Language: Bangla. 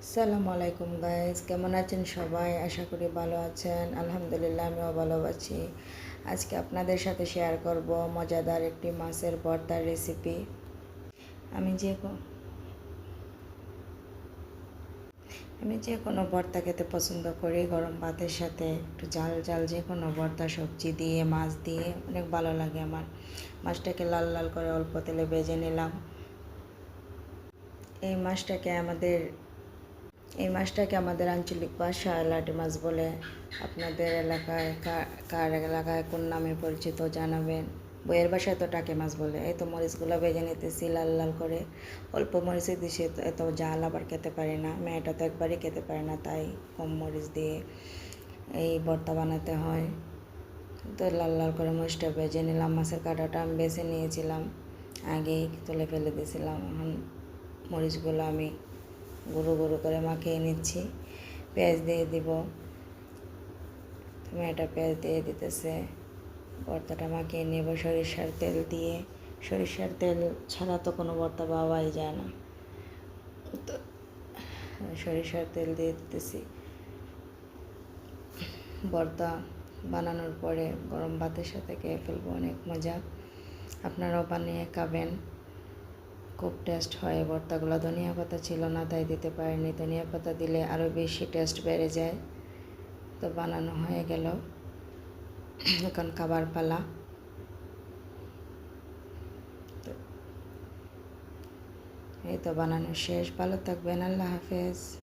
আসসালামু আলাইকুম গাইস, কেমন আছেন সবাই? আশা করি ভালো আছেন। আলহামদুলিল্লাহ, আমিও ভালো আছি। আজকে আপনাদের সাথে শেয়ার করব মজাদার একটি মাছের ভর্তার রেসিপি। আমি যে কো- আমি যে কোনো ভর্তা খেতে পছন্দ করি। গরম ভাতের সাথে একটু ঝাল ঝাল যে কোনো ভর্তা, সবজি দিয়ে, মাছ দিয়ে অনেক ভালো লাগে আমার। মাছটাকে লাল লাল করে অল্প তেলে ভেজে নিলাম। এই মাছটাকে আমাদের এই মাছটাকে আমাদের আঞ্চলিক ভাষায় লাটি মাছ বলে। আপনাদের এলাকায় কার এলাকায় কোন নামে পরিচিত জানাবেন। বইয়ের ভাষায় তো টাকি মাছ বলে। এই তো মরিচগুলো ভেজে নিতেছি লাল লাল করে। অল্প মরিচে দিছি, এত জাল আবার খেতে পারি না। মেয়েটা তো একবারই খেতে পারে না, তাই কম মরিচ দিয়ে এই ভর্তা বানাতে হয়। তো লাল লাল করে মরিচটা ভেজে নিলাম। মাছের কাঁটাটা আমি বেছে নিয়েছিলাম, আগেই তুলে ফেলে দিয়েছিলাম। এখন মরিচগুলো আমি গুঁড়ো গুঁড়ো করে মাখিয়ে নিচ্ছি। পেঁয়াজ দিয়ে দিব, মেয়েটা পেঁয়াজ দিয়ে দিতেছে। ভর্তাটা মাখিয়ে নেব সরিষার তেল দিয়ে। সরিষার তেল ছাড়া তো কোনো ভর্তা পাওয়াই যায় না, তো সরিষার তেল দিয়ে দিতেছি। ভর্তা বানানোর পরে গরম ভাতের সাথে খেয়ে ফেলবো, অনেক মজা। আপনারাও বানিয়ে খাবেন, খুব টেস্ট হয় ভর্তাগুলো। ধনিয়া পাতা ছিল না, তাই দিতে পারিনি। ধনিয়া পাতা দিলে আরও বেশি টেস্ট বেড়ে যায়। তো বানানো হয়ে গেল, এখন খাবার পালা। এই তো বানানো শেষ। ভালো থাকবেন, আল্লাহ হাফেজ।